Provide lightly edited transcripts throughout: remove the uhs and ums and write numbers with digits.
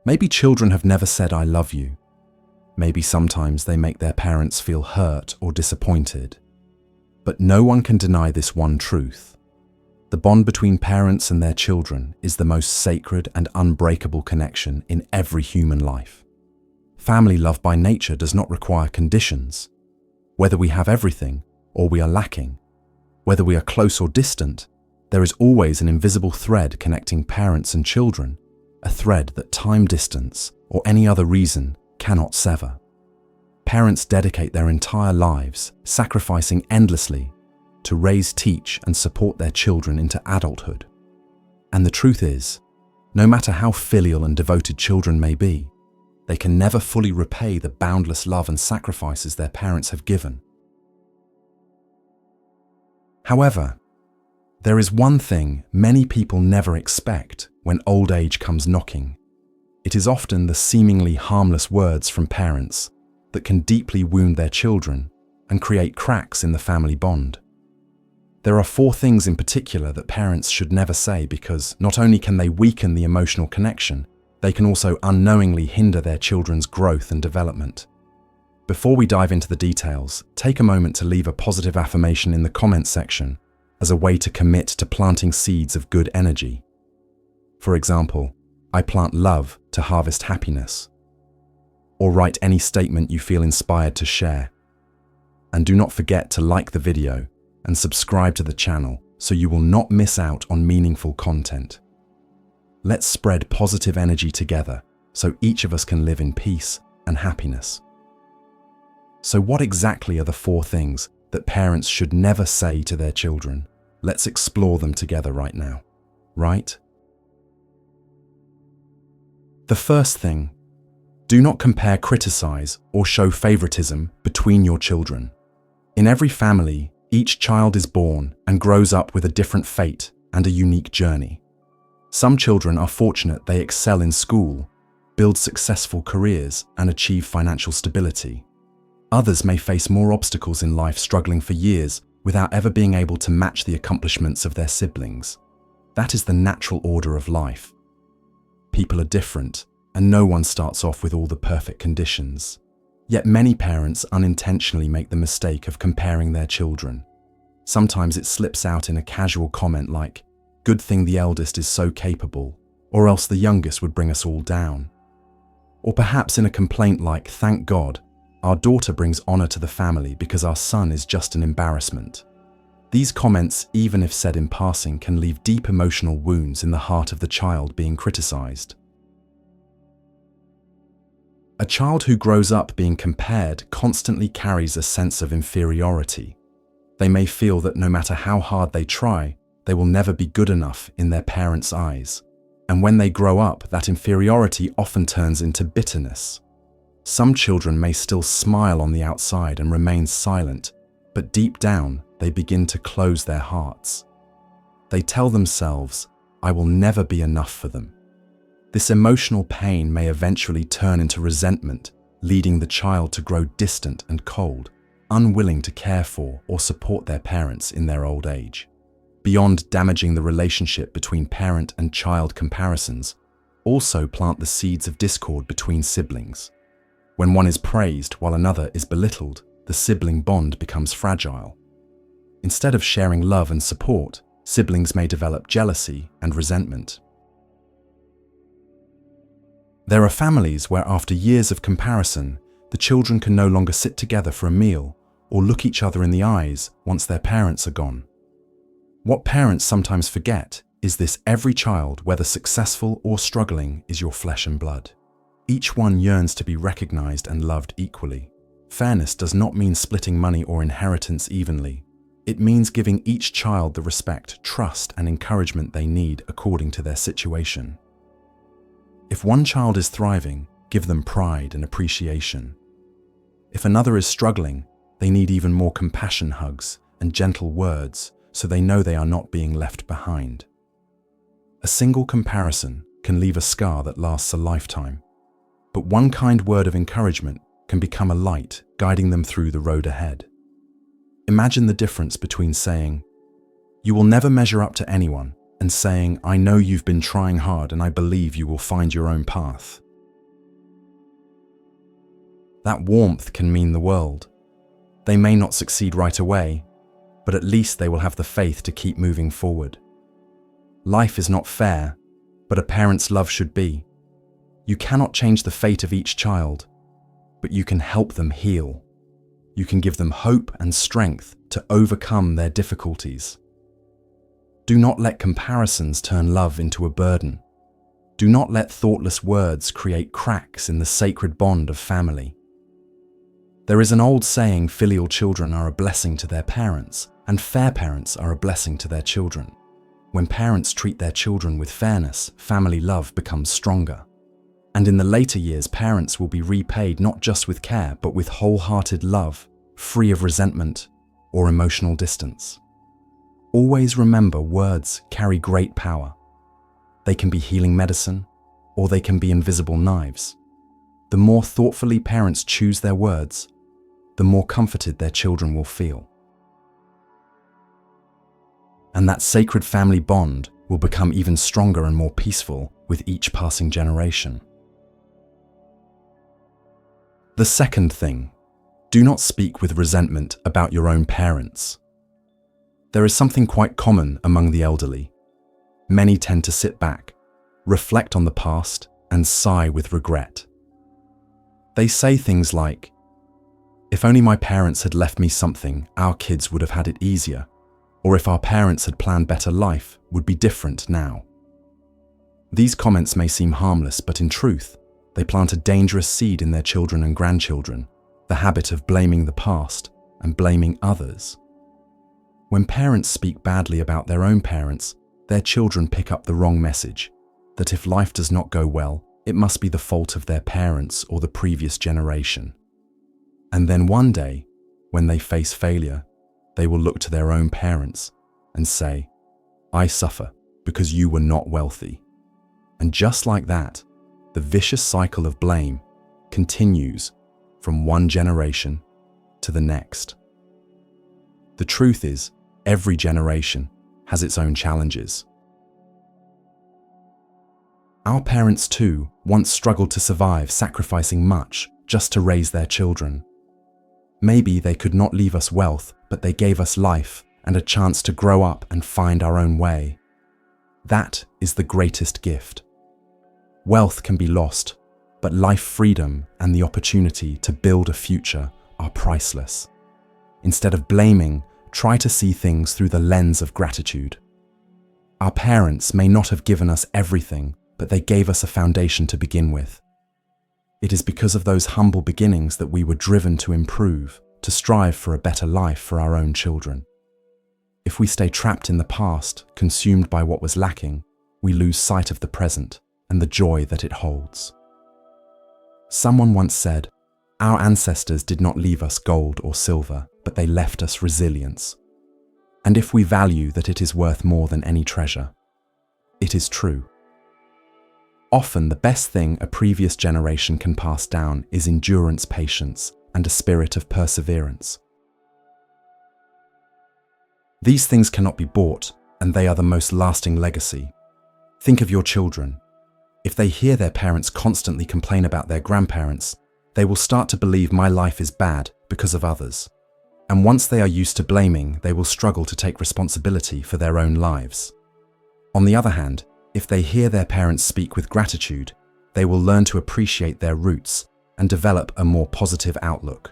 Maybe children have never said "I love you." Maybe sometimes they make their parents feel hurt or disappointed. But no one can deny this one truth. The bond between parents and their children is the most sacred and unbreakable connection in every human life. Family love by nature does not require conditions. Whether we have everything or we are lacking, whether we are close or distant, there is always an invisible thread connecting parents and children, a thread that time, distance, or any other reason cannot sever. Parents dedicate their entire lives, sacrificing endlessly, to raise, teach, and support their children into adulthood. And the truth is, no matter how filial and devoted children may be, they can never fully repay the boundless love and sacrifices their parents have given. However, there is one thing many people never expect when old age comes knocking. It is often the seemingly harmless words from parents that can deeply wound their children and create cracks in the family bond. There are 4 things in particular that parents should never say because not only can they weaken the emotional connection, they can also unknowingly hinder their children's growth and development. Before we dive into the details, take a moment to leave a positive affirmation in the comments section as a way to commit to planting seeds of good energy. For example, "I plant love to harvest happiness." Or write any statement you feel inspired to share. And do not forget to like the video and subscribe to the channel so you will not miss out on meaningful content. Let's spread positive energy together so each of us can live in peace and happiness. So what exactly are the 4 things that parents should never say to their children? Let's explore them together right now. Right? The first thing: do not compare, criticize, or show favoritism between your children. In every family, each child is born and grows up with a different fate and a unique journey. Some children are fortunate they excel in school, build successful careers, and achieve financial stability. Others may face more obstacles in life, struggling for years without ever being able to match the accomplishments of their siblings. That is the natural order of life. People are different, and no one starts off with all the perfect conditions. Yet many parents unintentionally make the mistake of comparing their children. Sometimes it slips out in a casual comment like, "Good thing the eldest is so capable," or else the youngest would bring us all down. Or perhaps in a complaint like, "Thank God, our daughter brings honor to the family because our son is just an embarrassment." These comments, even if said in passing, can leave deep emotional wounds in the heart of the child being criticized. A child who grows up being compared constantly carries a sense of inferiority. They may feel that no matter how hard they try, they will never be good enough in their parents' eyes. And when they grow up, that inferiority often turns into bitterness. Some children may still smile on the outside and remain silent, but deep down, they begin to close their hearts. They tell themselves, "I will never be enough for them." This emotional pain may eventually turn into resentment, leading the child to grow distant and cold, unwilling to care for or support their parents in their old age. Beyond damaging the relationship between parent and child, comparisons also plant the seeds of discord between siblings. When one is praised while another is belittled, the sibling bond becomes fragile. Instead of sharing love and support, siblings may develop jealousy and resentment. There are families where after years of comparison, the children can no longer sit together for a meal or look each other in the eyes once their parents are gone. What parents sometimes forget is this: every child, whether successful or struggling, is your flesh and blood. Each one yearns to be recognized and loved equally. Fairness does not mean splitting money or inheritance evenly. It means giving each child the respect, trust, and encouragement they need according to their situation. If one child is thriving, give them pride and appreciation. If another is struggling, they need even more compassion, hugs, and gentle words so they know they are not being left behind. A single comparison can leave a scar that lasts a lifetime, but one kind word of encouragement can become a light, guiding them through the road ahead. Imagine the difference between saying, "You will never measure up to anyone," and saying, "I know you've been trying hard and I believe you will find your own path." That warmth can mean the world. They may not succeed right away, but at least they will have the faith to keep moving forward. Life is not fair, but a parent's love should be. You cannot change the fate of each child, but you can help them heal. You can give them hope and strength to overcome their difficulties. Do not let comparisons turn love into a burden. Do not let thoughtless words create cracks in the sacred bond of family. There is an old saying, filial children are a blessing to their parents, and fair parents are a blessing to their children. When parents treat their children with fairness, family love becomes stronger. And in the later years, parents will be repaid not just with care, but with wholehearted love, free of resentment or emotional distance. Always remember, words carry great power. They can be healing medicine, or they can be invisible knives. The more thoughtfully parents choose their words, the more comforted their children will feel. And that sacred family bond will become even stronger and more peaceful with each passing generation. The second thing, do not speak with resentment about your own parents. There is something quite common among the elderly. Many tend to sit back, reflect on the past, and sigh with regret. They say things like, "If only my parents had left me something, our kids would have had it easier. Or if our parents had planned better, life would be different now." These comments may seem harmless, but in truth, they plant a dangerous seed in their children and grandchildren, the habit of blaming the past and blaming others. When parents speak badly about their own parents, their children pick up the wrong message, that if life does not go well, it must be the fault of their parents or the previous generation. And then one day, when they face failure, they will look to their own parents and say, "I suffer because you were not wealthy." And just like that, the vicious cycle of blame continues from one generation to the next. The truth is, every generation has its own challenges. Our parents too once struggled to survive, sacrificing much just to raise their children. Maybe they could not leave us wealth, but they gave us life and a chance to grow up and find our own way. That is the greatest gift. Wealth can be lost, but life, freedom, and the opportunity to build a future are priceless. Instead of blaming, try to see things through the lens of gratitude. Our parents may not have given us everything, but they gave us a foundation to begin with. It is because of those humble beginnings that we were driven to improve, to strive for a better life for our own children. If we stay trapped in the past, consumed by what was lacking, we lose sight of the present and the joy that it holds. Someone once said, "Our ancestors did not leave us gold or silver, but they left us resilience." And if we value that it is worth more than any treasure, it is true. Often the best thing a previous generation can pass down is endurance, patience, and a spirit of perseverance. These things cannot be bought, and they are the most lasting legacy. Think of your children. If they hear their parents constantly complain about their grandparents, they will start to believe my life is bad because of others. And once they are used to blaming, they will struggle to take responsibility for their own lives. On the other hand, if they hear their parents speak with gratitude, they will learn to appreciate their roots and develop a more positive outlook.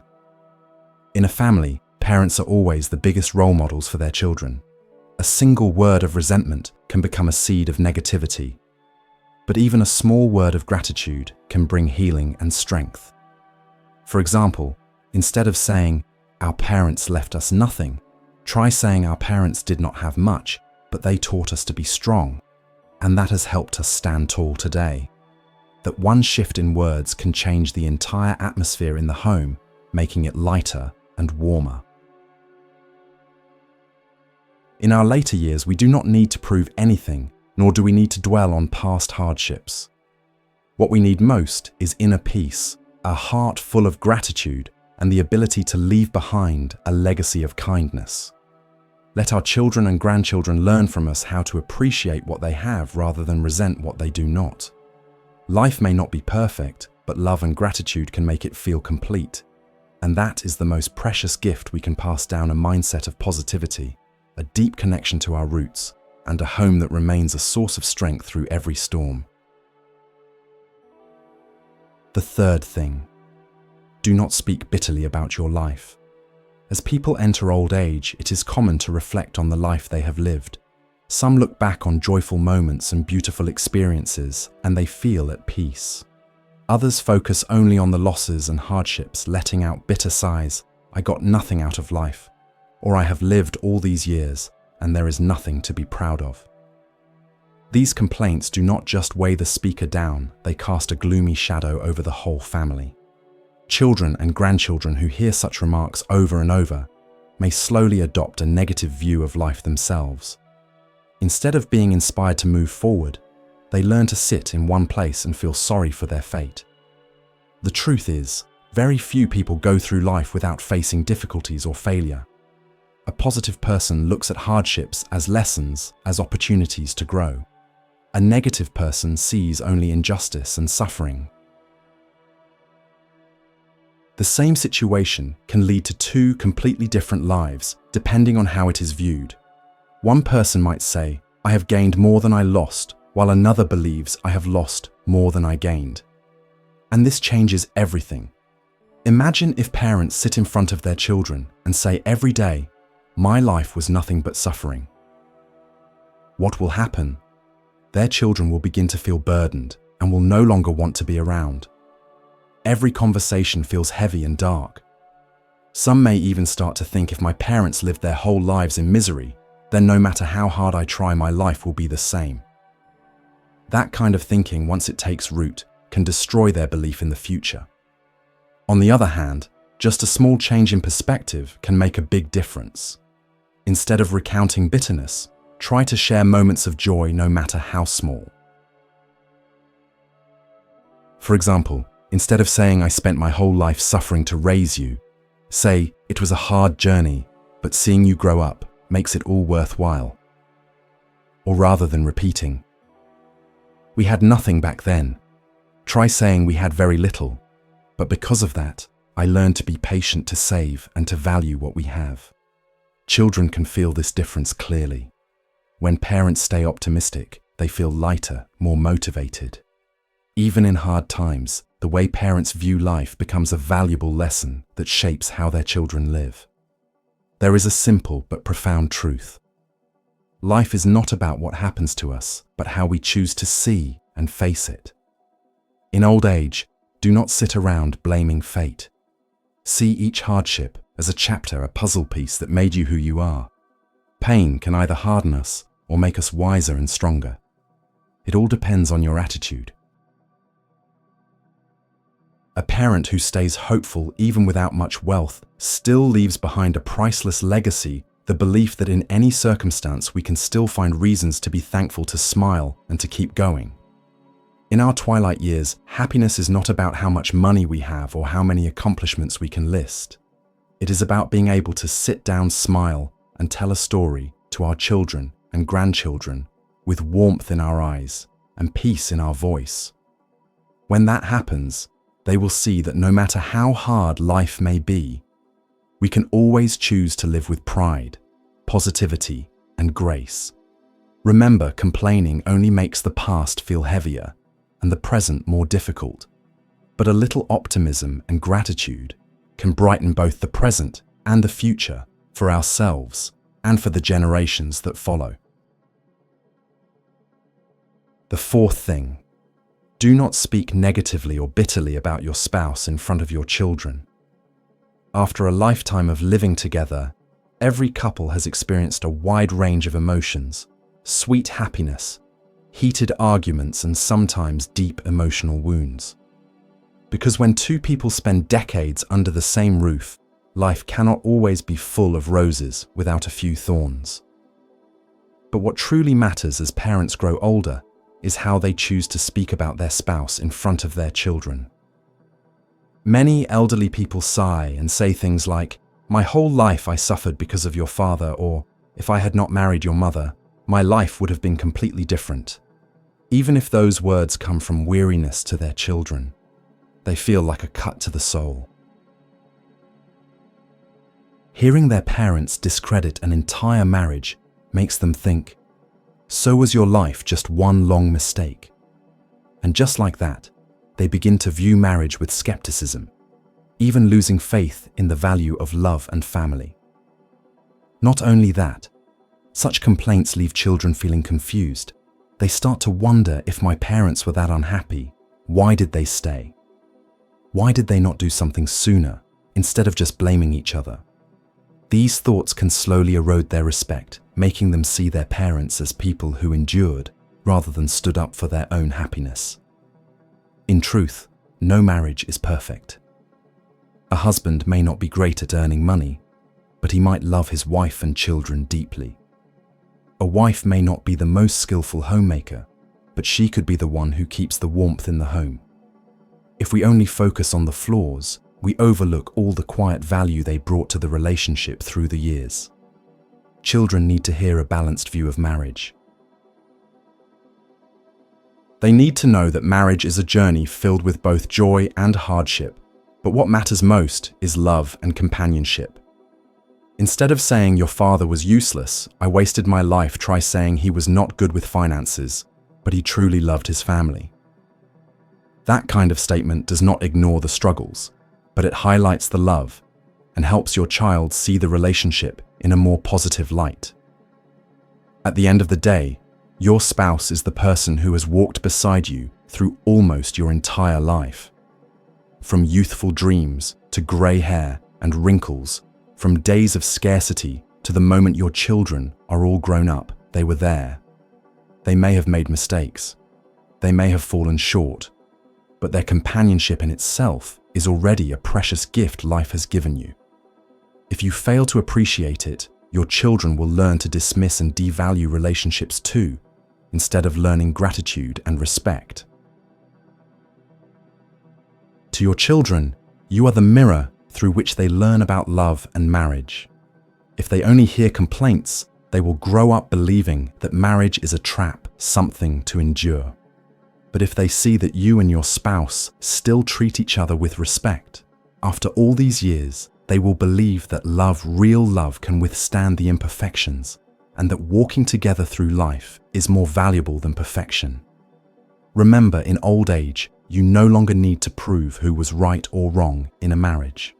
In a family, parents are always the biggest role models for their children. A single word of resentment can become a seed of negativity. But even a small word of gratitude can bring healing and strength. For example, instead of saying, "Our parents left us nothing," try saying, "Our parents did not have much, but they taught us to be strong, and that has helped us stand tall today." That one shift in words can change the entire atmosphere in the home, making it lighter and warmer. In our later years, we do not need to prove anything, nor do we need to dwell on past hardships. What we need most is inner peace, a heart full of gratitude, and the ability to leave behind a legacy of kindness. Let our children and grandchildren learn from us how to appreciate what they have rather than resent what they do not. Life may not be perfect, but love and gratitude can make it feel complete. And that is the most precious gift we can pass down: a mindset of positivity, a deep connection to our roots, and a home that remains a source of strength through every storm. The third thing: do not speak bitterly about your life. As people enter old age, it is common to reflect on the life they have lived. Some look back on joyful moments and beautiful experiences, and they feel at peace. Others focus only on the losses and hardships, letting out bitter sighs: "I got nothing out of life," or "I have lived all these years, and there is nothing to be proud of." These complaints do not just weigh the speaker down, they cast a gloomy shadow over the whole family. Children and grandchildren who hear such remarks over and over may slowly adopt a negative view of life themselves. Instead of being inspired to move forward, they learn to sit in one place and feel sorry for their fate. The truth is, very few people go through life without facing difficulties or failure. A positive person looks at hardships as lessons, as opportunities to grow. A negative person sees only injustice and suffering. The same situation can lead to two completely different lives, depending on how it is viewed. One person might say, "I have gained more than I lost," while another believes, "I have lost more than I gained." And this changes everything. Imagine if parents sit in front of their children and say every day, "My life was nothing but suffering." What will happen? Their children will begin to feel burdened and will no longer want to be around. Every conversation feels heavy and dark. Some may even start to think, if my parents lived their whole lives in misery, then no matter how hard I try, my life will be the same. That kind of thinking, once it takes root, can destroy their belief in the future. On the other hand, just a small change in perspective can make a big difference. Instead of recounting bitterness, try to share moments of joy, no matter how small. For example, instead of saying, "I spent my whole life suffering to raise you," say, "It was a hard journey, but seeing you grow up makes it all worthwhile." Or rather than repeating, "We had nothing back then," try saying, "We had very little, but because of that, I learned to be patient, to save, and to value what we have." Children can feel this difference clearly. When parents stay optimistic, they feel lighter, more motivated. Even in hard times, the way parents view life becomes a valuable lesson that shapes how their children live. There is a simple but profound truth. Life is not about what happens to us, but how we choose to see and face it. In old age, do not sit around blaming fate. See each hardship as a chapter, a puzzle piece that made you who you are. Pain can either harden us or make us wiser and stronger. It all depends on your attitude. A parent who stays hopeful even without much wealth still leaves behind a priceless legacy, the belief that in any circumstance we can still find reasons to be thankful, to smile, and to keep going. In our twilight years, happiness is not about how much money we have or how many accomplishments we can list. It is about being able to sit down, smile, and tell a story to our children and grandchildren with warmth in our eyes and peace in our voice. When that happens, they will see that no matter how hard life may be, we can always choose to live with pride, positivity, and grace. Remember, complaining only makes the past feel heavier and the present more difficult. But a little optimism and gratitude can brighten both the present and the future for ourselves and for the generations that follow. The fourth thing: do not speak negatively or bitterly about your spouse in front of your children. After a lifetime of living together, every couple has experienced a wide range of emotions: sweet happiness, heated arguments, and sometimes deep emotional wounds. Because when two people spend decades under the same roof, life cannot always be full of roses without a few thorns. But what truly matters as parents grow older is how they choose to speak about their spouse in front of their children. Many elderly people sigh and say things like, "My whole life I suffered because of your father," or "If I had not married your mother, my life would have been completely different." Even if those words come from weariness to their children. They feel like a cut to the soul. Hearing their parents discredit an entire marriage makes them think, so was your life just one long mistake? And just like that, they begin to view marriage with skepticism, even losing faith in the value of love and family. Not only that, such complaints leave children feeling confused. They start to wonder, if my parents were that unhappy, why did they stay? Why did they not do something sooner, instead of just blaming each other? These thoughts can slowly erode their respect, making them see their parents as people who endured rather than stood up for their own happiness. In truth, no marriage is perfect. A husband may not be great at earning money, but he might love his wife and children deeply. A wife may not be the most skillful homemaker, but she could be the one who keeps the warmth in the home. If we only focus on the flaws, we overlook all the quiet value they brought to the relationship through the years. Children need to hear a balanced view of marriage. They need to know that marriage is a journey filled with both joy and hardship, but what matters most is love and companionship. Instead of saying your father was useless, I wasted my life, try saying he was not good with finances, but he truly loved his family. That kind of statement does not ignore the struggles, but it highlights the love and helps your child see the relationship in a more positive light. At the end of the day, your spouse is the person who has walked beside you through almost your entire life. From youthful dreams to grey hair and wrinkles, from days of scarcity to the moment your children are all grown up, they were there. They may have made mistakes. They may have fallen short, but their companionship in itself is already a precious gift life has given you. If you fail to appreciate it, your children will learn to dismiss and devalue relationships too, instead of learning gratitude and respect. To your children, you are the mirror through which they learn about love and marriage. If they only hear complaints, they will grow up believing that marriage is a trap, something to endure. But if they see that you and your spouse still treat each other with respect, after all these years, they will believe that love, real love, can withstand the imperfections, and that walking together through life is more valuable than perfection. Remember, in old age, you no longer need to prove who was right or wrong in a marriage.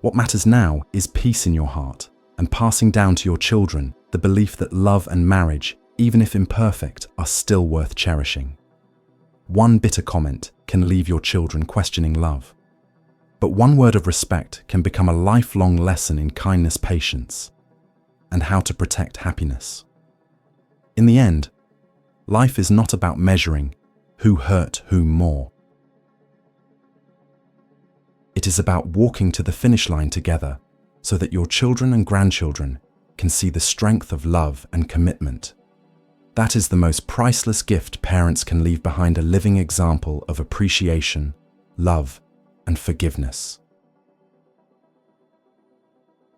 What matters now is peace in your heart and passing down to your children the belief that love and marriage, even if imperfect, are still worth cherishing. One bitter comment can leave your children questioning love, but one word of respect can become a lifelong lesson in kindness, patience, and how to protect happiness. In the end, life is not about measuring who hurt whom more. It is about walking to the finish line together so that your children and grandchildren can see the strength of love and commitment. That is the most priceless gift parents can leave behind, a living example of appreciation, love, and forgiveness.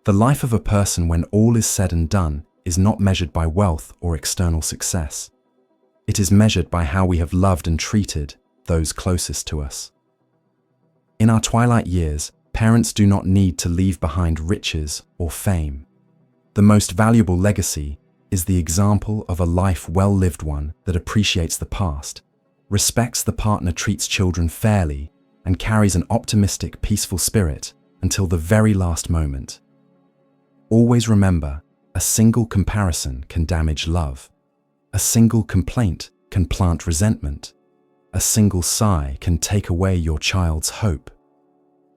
The life of a person, when all is said and done, is not measured by wealth or external success. It is measured by how we have loved and treated those closest to us. In our twilight years, parents do not need to leave behind riches or fame. The most valuable legacy is the example of a life well lived, one that appreciates the past, respects the partner, treats children fairly, and carries an optimistic, peaceful spirit until the very last moment. Always remember, a single comparison can damage love. A single complaint can plant resentment. A single sigh can take away your child's hope.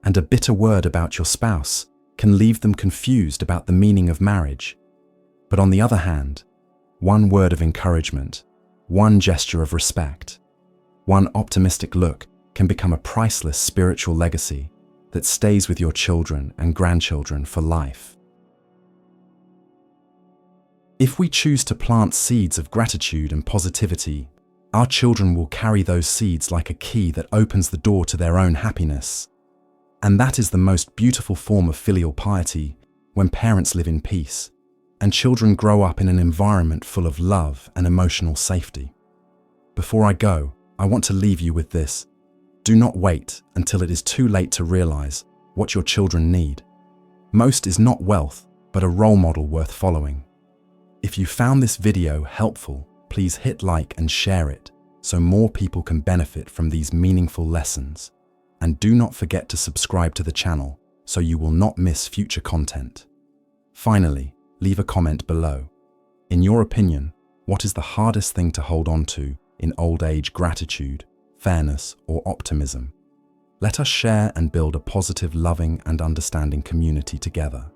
And a bitter word about your spouse can leave them confused about the meaning of marriage. But on the other hand, one word of encouragement, one gesture of respect, one optimistic look can become a priceless spiritual legacy that stays with your children and grandchildren for life. If we choose to plant seeds of gratitude and positivity, our children will carry those seeds like a key that opens the door to their own happiness. And that is the most beautiful form of filial piety, when parents live in peace and children grow up in an environment full of love and emotional safety. Before I go, I want to leave you with this. Do not wait until it is too late to realize what your children need. Most is not wealth, but a role model worth following. If you found this video helpful, please hit like and share it so more people can benefit from these meaningful lessons. And do not forget to subscribe to the channel so you will not miss future content. Finally, leave a comment below. In your opinion, what is the hardest thing to hold on to in old age: gratitude, fairness, or optimism? Let us share and build a positive, loving, and understanding community together.